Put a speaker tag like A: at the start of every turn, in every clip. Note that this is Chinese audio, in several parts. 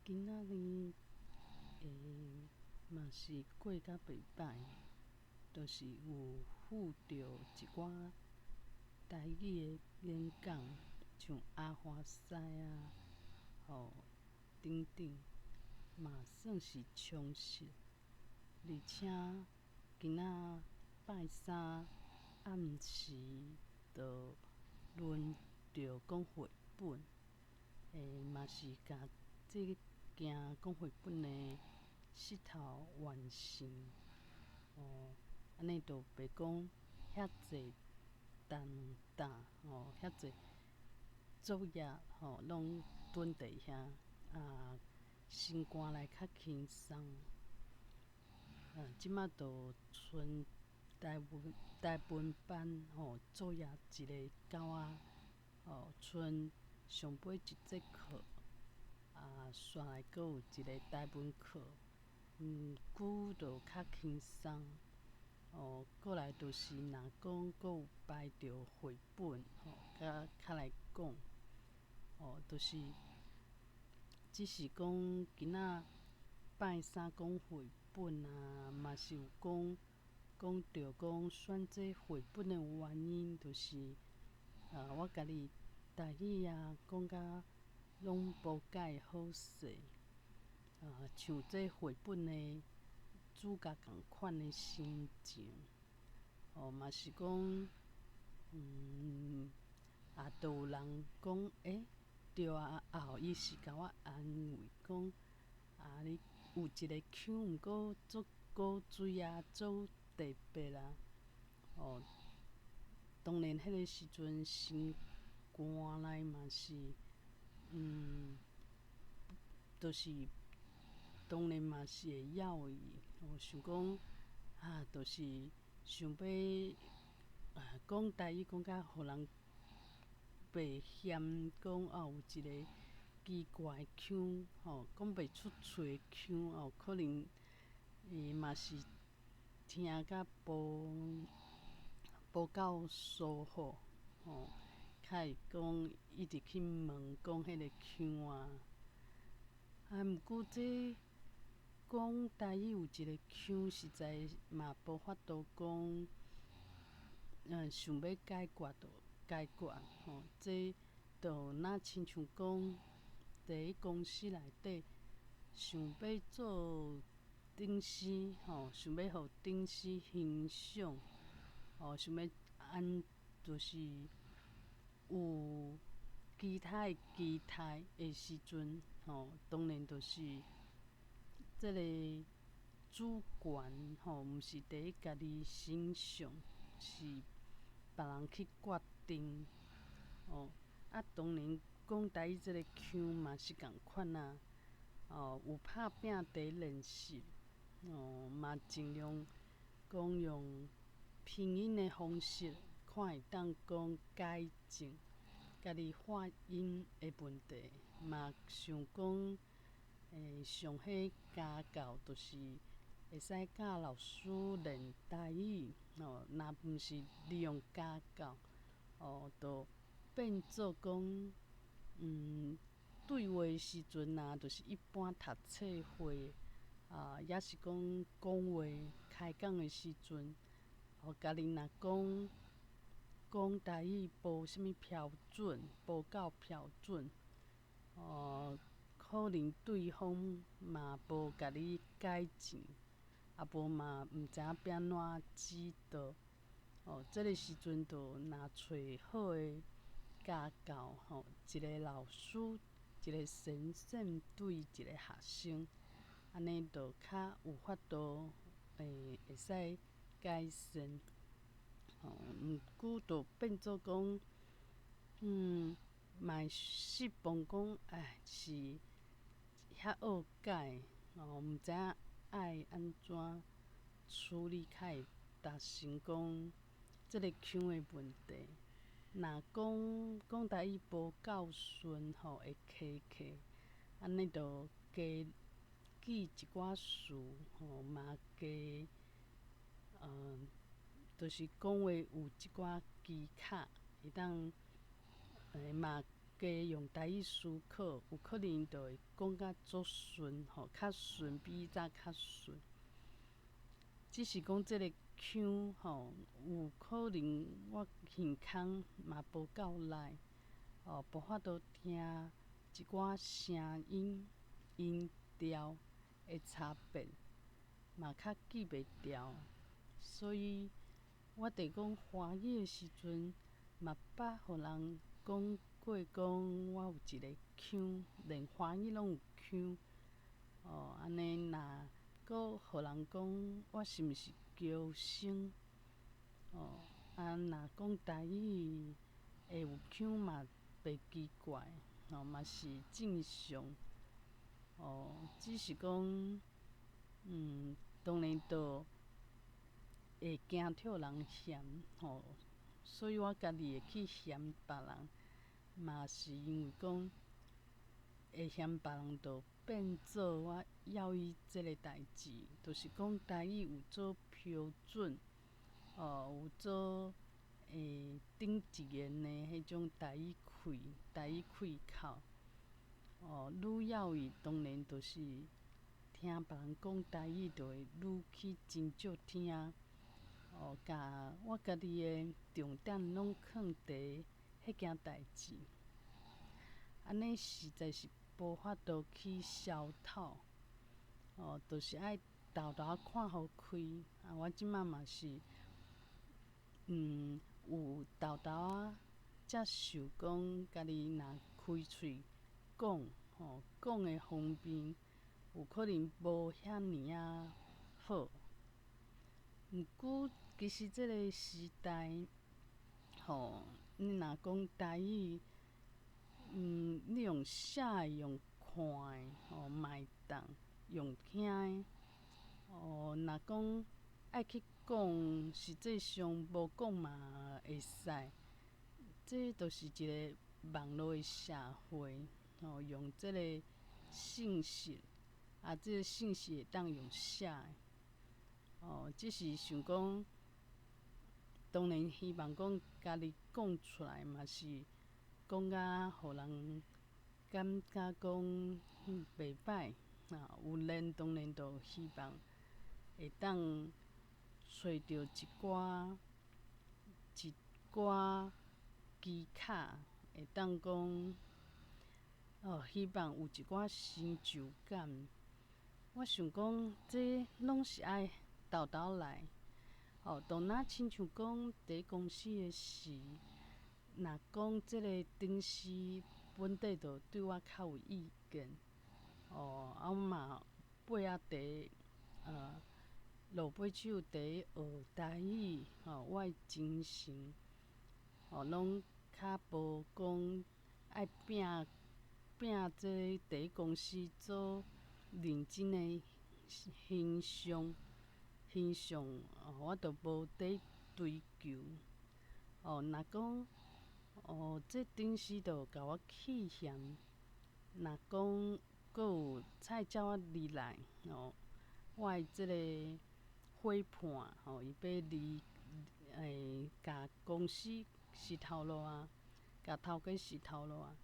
A: 今仔日嘛是过甲袂歹，就是有附着一寡台语的演讲，像阿华师啊，等等，嘛算是充实。而且今仔拜三暗时就轮着讲绘本，嘛是甲这件讲绘本的势头完成。安尼就袂讲遐济重担，遐济作业，拢囤伫遐，心肝来较轻松。即马就剩台文班，作业一个到剩上尾一节课，煞来阁有一个台文课，久就较轻松。过来就是若讲阁有排着绘本，较来讲，就是只是讲今仔拜三讲绘本啊，嘛是有讲着讲选这绘本的原因，就是我家己台语讲甲拢无介好势，像这绘本的主角共款的心情，嘛是讲，都有人讲，对啊，伊是甲我安慰讲，你有一个腔，毋过足古锥足特别啊。当然迄个时阵心肝内嘛是，就是当然嘛是会要伊，想讲就是想要讲台语讲甲互人袂嫌讲有一个奇怪的腔，讲袂出喙的腔，可能伊嘛是听甲无够舒服，才会讲一直去问讲迄个腔啊。毋过这讲台语有一个腔，实在嘛无法度讲，想要解决就解决。这就若亲像讲，伫咧公司内底，想要做顶司，想要互顶司欣赏，想要就是有其他的期待的时阵，当然就是这个主权，毋是伫咧家己身上，是别人去决定。当然讲台语这个腔嘛是共款啊，有拍拼伫练习，嘛尽量讲用拼音的方式，看会当讲改正家己发音的问题，嘛想讲，上岁家教就是会使教老师练台语，若毋是利用家教，就变做讲，对话的时阵就是一般读册会，也是讲话开讲的时阵，家己若讲台语无啥物标准，无够标准，可能对方嘛无甲你改正，无嘛毋知影要安怎指导。这个时阵就若找好的家教，一个老师，一个先生对一个学生，安尼就较有法度，会使改善。毋过就变做讲，嘛会失望讲，是遐恶改，毋知影爱安怎处理，较会达成讲这个腔的问题。若讲台语无够顺，会卡，安尼就加记一寡词，嘛加，就是讲话有一寡技巧，会当，嘛加用台语思考，有可能就会讲甲足顺，较顺比以前较顺。只是讲即个腔有可能我耳孔嘛无够力，无法度听一寡声音、音调的差别，嘛较记袂牢。所以我伫讲华语的时阵，嘛捌互人讲过讲我有一个腔，连华语拢有腔。安尼若搁互人讲我是毋是娇声？若讲台语会有腔嘛袂奇怪，嘛是正常。只是讲，当然就会惊着人嫌，所以我家己会去嫌别人，嘛是因为讲会嫌别人，就变做我要伊即个代志，就是讲台语有做标准，有做顶一言的迄种台语开口。愈要伊当然就是听别人讲台语，就会愈去真少听。甲我家己的重点拢放伫迄件代志，安尼实在是无法度去消透。就是爱豆豆看互开。我即摆嘛是，有豆豆接受讲家己若开喙讲，讲的方面有可能无遐尼好。毋过其实即个时代，你若讲台语，你用写的、用看的，嘛会当用听的。若讲爱去讲，实际上无讲嘛会使。这就是一个网络的社会，用即个信息，即个信息会当用写的。只是想讲，当然希望讲家己讲出来嘛是讲甲互人感觉讲袂歹。有练当然就希望会当找着一寡技巧，会当讲希望有一寡成就感。我想讲，这拢是爱豆豆来。当若亲像讲伫公司的事，若讲即个同事本底就对我较有意见，我嘛尾仔伫落尾手伫学台语，我的精神，拢较无讲爱拼这伫公司做认真的形象，我就无伫追求。若讲这顶时就甲我气嫌，若讲阁有菜鸟仔入来，我的即个伙伴，伊要离甲公司石头路啊，甲头家石头路啊。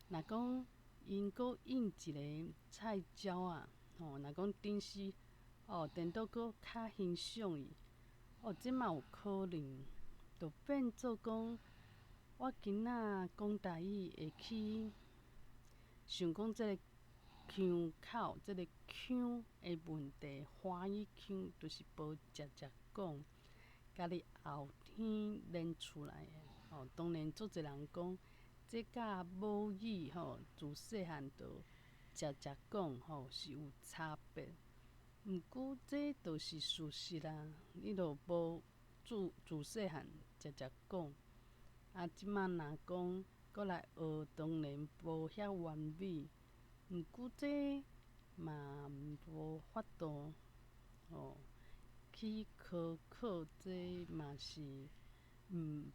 A: 若讲因阁引一个菜鸟仔，若讲顶时颠倒阁较欣赏伊，这嘛有可能，就变做讲我今仔讲台语会去想讲即个腔口，即个腔的问题，华语腔就是无直接讲，家己后天练出来的。当然足侪人讲，这甲母语自细汉就直接讲是有差别。毋过这就是事实啊，你若无自细汉直接讲，即摆若讲搁来学，当然无遐完美。毋过这嘛无法度去苛刻，这嘛是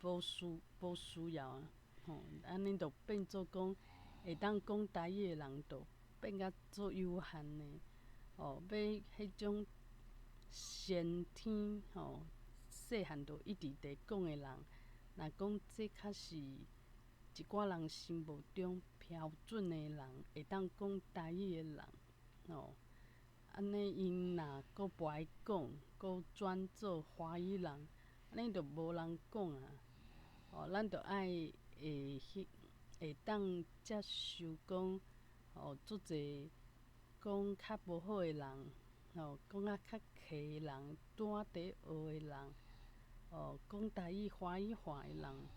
A: 无需要啊。安尼就变做讲会当讲台语的人，就变甲足有限的。要迄种先天细汉就一直伫讲的人，若讲这较是一寡人心目中标准的人，会当讲台语的人，哦，安尼因若阁不爱讲，阁转做华语人，安尼就无人讲啊。哦，咱就爱会当接受讲，哦，足侪讲较无好的人，哦，讲较客气的人，拄仔伫学的人，哦，讲台语华语化的人，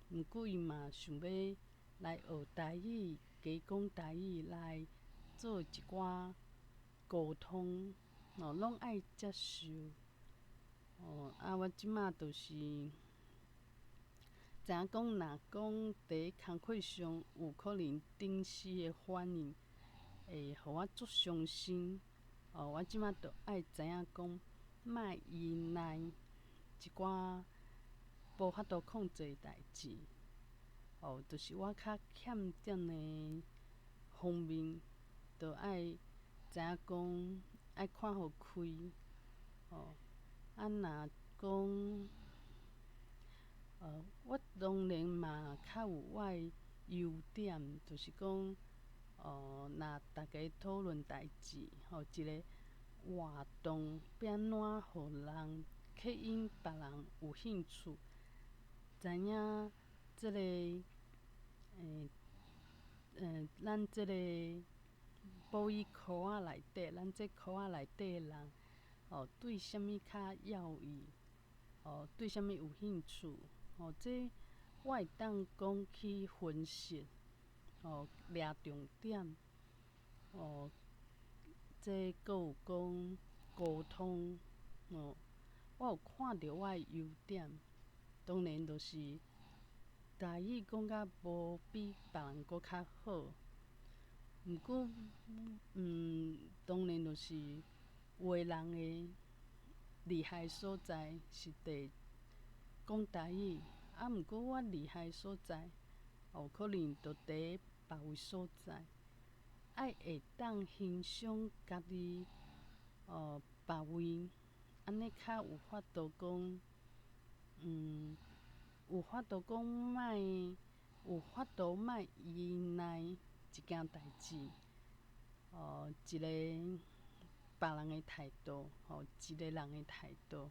A: 毋过伊嘛想要来学台语，加讲台语来做一寡沟通，哦，拢爱接受。哦，我即马就是知影讲，若讲伫工课上有可能顶时的反应，会互我足伤心。哦，我即马就爱知影讲，莫依赖一寡无法度控制的代志。哦，就是我较欠点的方面，就爱知影讲，爱看互开。哦，若讲，我当然嘛较有我的优点，就是讲，若大家讨论代志，一个活动要安怎互人吸引别人有兴趣，知影即个，咱即个保育科仔内底，咱这科仔内底的人，对啥物较要义，对啥物有兴趣，这我会当讲去分析，抓重点，这阁有讲沟通，我有看到我的优点，当然就是台语讲甲无比别人阁较好。毋过，当然就是有的人的厉害所在是伫讲台语，毋过我厉害所在，可能就伫别位所在，爱会当欣赏家己，别位，安尼较有法度讲，有法度讲有法度莫依赖一件代志，一个别人的态度，一个人的态度，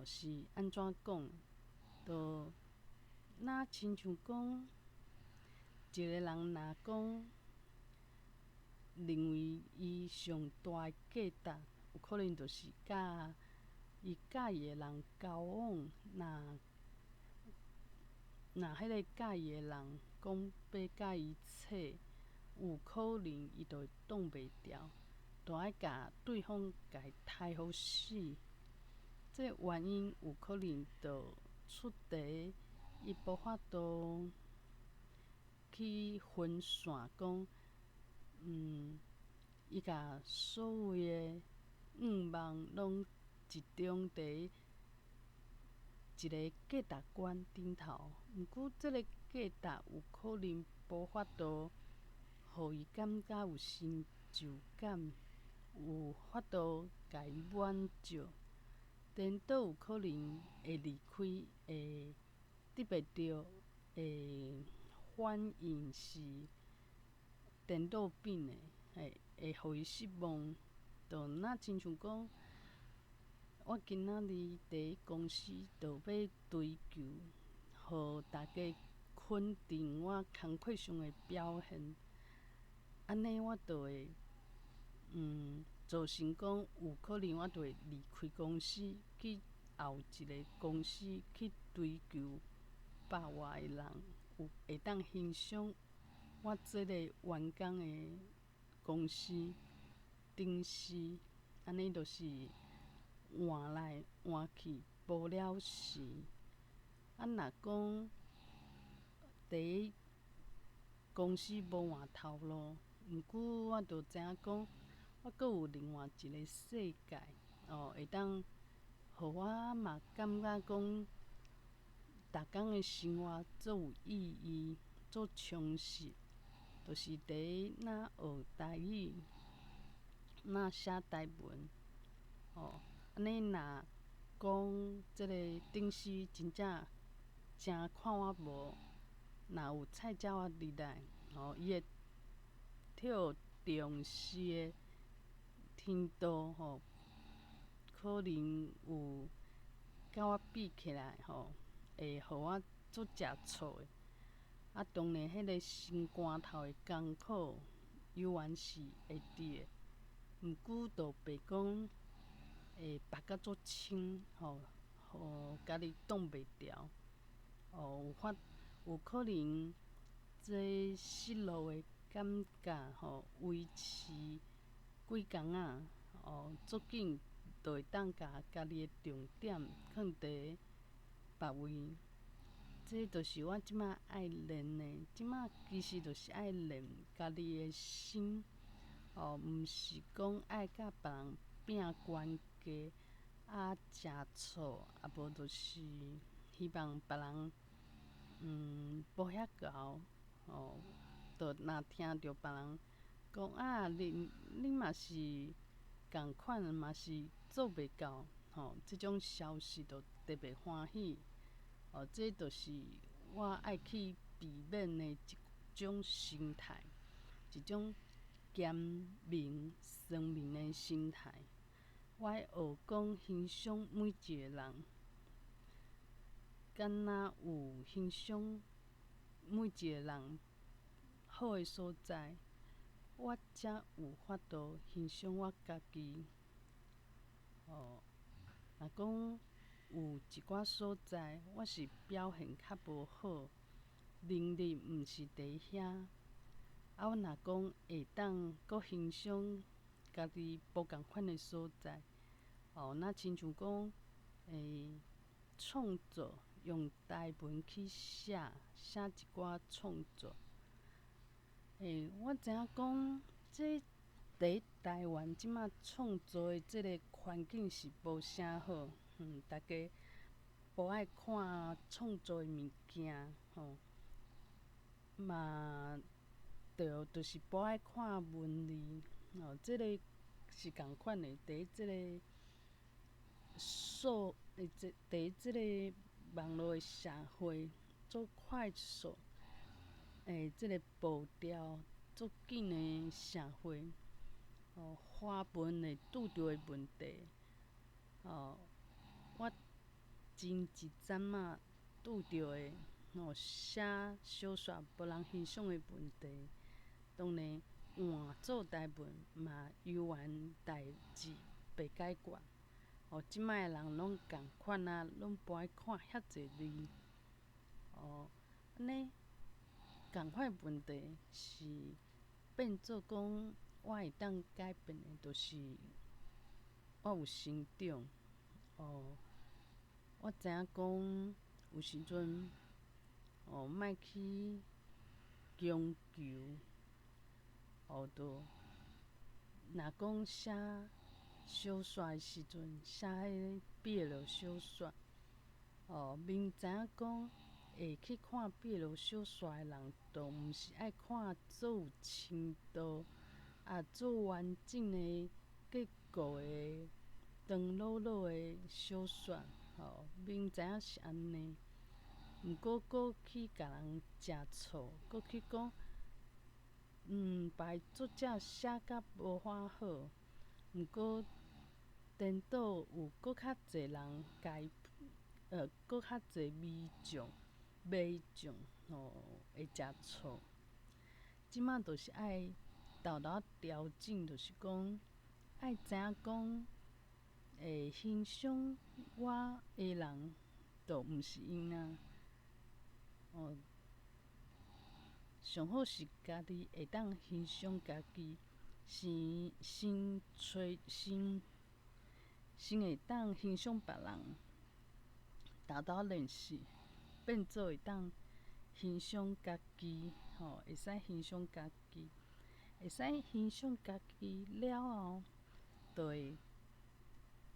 A: 是安怎讲？就若亲像讲，一个人若讲认为伊上大的价值，有可能就是甲伊喜欢的人交往，若迄个喜欢的人讲要甲伊扯，有可能伊就会挡袂牢，就爱甲对方甲伊刣互死。这原因有可能就出伫伊无法度去分线，讲，伊甲所有的望拢集中伫一个价值观顶头。毋过，即个价值有可能无法度互伊感觉有成就感，有法度甲伊满足，颠倒有可能会离开，会得袂到的反应是颠倒反的，会互伊失望。就若亲像讲，我今仔日伫公司就要追求，互大家肯定我工课上的表现，安尼我就会，造成讲有可能我就会离开公司，去后一个公司去追求别外的人会当欣赏我即个员工的公司顶司，安尼就是换来换去无了时。若讲伫公司无换头路，毋过我就知影讲，我阁有另外一个世界，会当互我嘛感觉讲，逐工的生活足有意义，足充实。就是伫若学台语，若写台文，安尼若讲即个顶司真正诚看我无，若有菜鸟仔入来，伊会跳重视的程度可能有甲我比起来会互我足食醋的。啊，当然，迄个心肝头的艰苦，犹原是会伫的。毋过，就袂讲会腹甲足撑，互家己挡袂牢。有可能这失落的感觉维持几工仔，足紧就会当甲家己的重点放伫别位。这就是我即摆爱练的。即摆其实就是爱练家己的心，毋是讲爱甲别人拼关系，食醋，啊无就是希望别人无遐厚，就若听着别人讲你嘛是共款，嘛是做袂到，即种消息就特别欢喜。这就是我爱去避免的一种心态，一种贤明聪明的心态。我爱学讲欣赏每一个人，敢若有欣赏每一个人好的所在，我才有法度欣赏我家己。若讲有一寡所在，我是表现较无好，能力毋是伫遐，我若讲会当阁欣赏家己无共款的所在，那亲像讲创作，用台文去写一寡创作。我知影讲，这伫台湾即摆创作的即个环境是无啥好，大家无爱看创作的物件，嘛就是无爱看文字，即个是共款的。伫即个伫即个网络的社会，足快速即个步调足紧的社会，华文会拄着的问题，我前一阵仔拄着的写小说无人欣赏的问题，当然换做台文嘛，犹原代志袂解决。即摆的人拢共款啊，拢无爱看遐济字，安尼共款的问题是变做讲我会当改变的，就是我有成长。我知影讲有时阵莫去强求，就若讲写小说的时阵，写迄个 BL 小说，明知影讲会去看 BL 小说的人，就毋是爱看足有深度足完整的结构的长老老的小说，明知影是安尼，毋过阁去甲人食醋，阁去讲别作者写甲无偌好，毋过颠倒有阁较侪人阁较侪迷众会食醋。即摆就是爱豆豆调整，就是讲爱知影讲会欣赏我的人，就毋是因仔。上好是家己会当欣赏家己，先会当欣赏别人，豆豆练习，变做会当欣赏家己，会使欣赏家己，会使欣赏家己了后，就会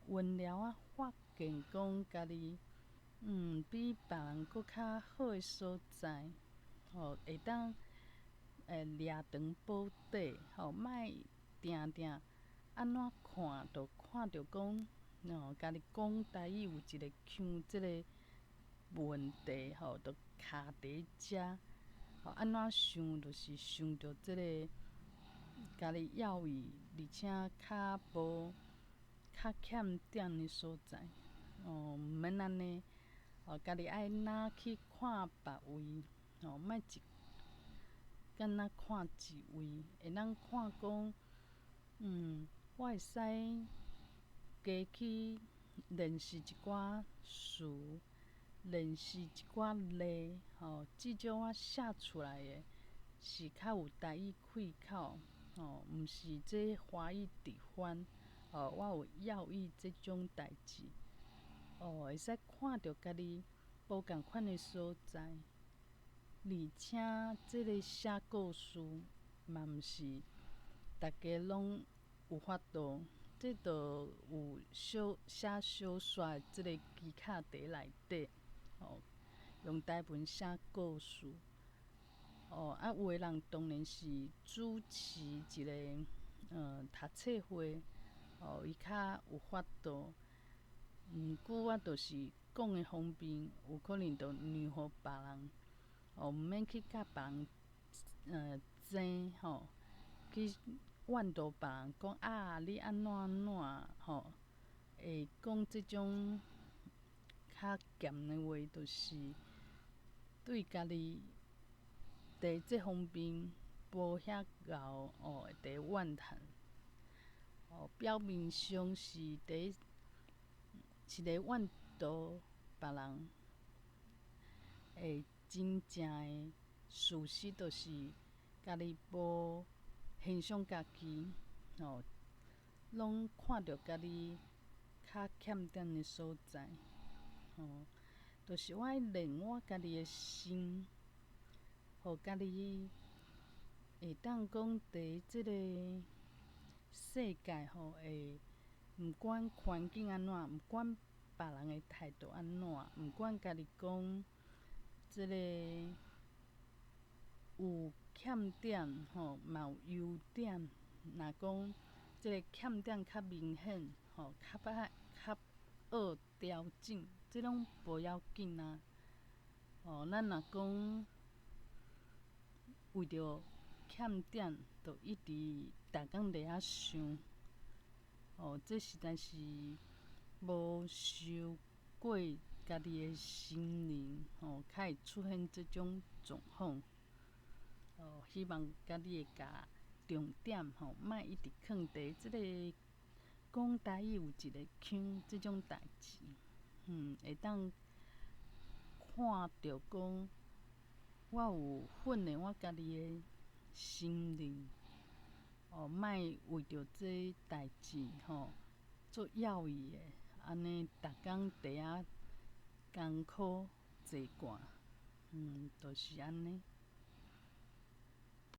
A: 温柔发现讲家己比别人搁较好的所在，会当掠长补短，莫定定安怎看就看着讲，家己讲台语有一个腔，即个问题就卡伫遮，安怎想，就是想着即个家己要义，而且较无较欠点的所在。毋免安尼，家己爱哪去看别位，莫敢若看一位，会当看讲，我会使加去认识一寡事，认识一寡例，至少我写出来的是较有台语开口，毋是这华语直翻，我有要义即种代志，会使看着家己无共款的所在。而且，即个写故事嘛，毋是大家拢有法度，这着有写小说的即个基础伫内底，用台文写故事。有的人当然是主持一个读册会，伊较有法度。毋过我就是讲的方便，有可能着让互别人。毋免去甲别人争去怨妒别人讲你安怎，会讲即种较咸的话，就是对家己伫即方面无遐贤，会伫怨叹。表面上是伫怨妒别人，真正的事实就是家己无欣赏家己，拢看着家己较欠点的所在，就是我爱练我家己的心，互家己会当讲伫即个世界会毋管环境安怎，毋管别人的态度安怎，毋管家己讲即个有欠点嘛有优点。若讲即个欠点较明显，较恶调整，即拢无要紧啊。咱若讲为着欠点，就一直逐工伫遐想，这实在是无受过家己的心灵，才会出现即种状况。希望家己会甲重点莫一直放伫即个讲台语有一个腔即种代志，会当看着讲我有训练我家己的心灵，莫为着这代志做要义的，安尼逐工伫遐艰苦坐惯，就是安尼。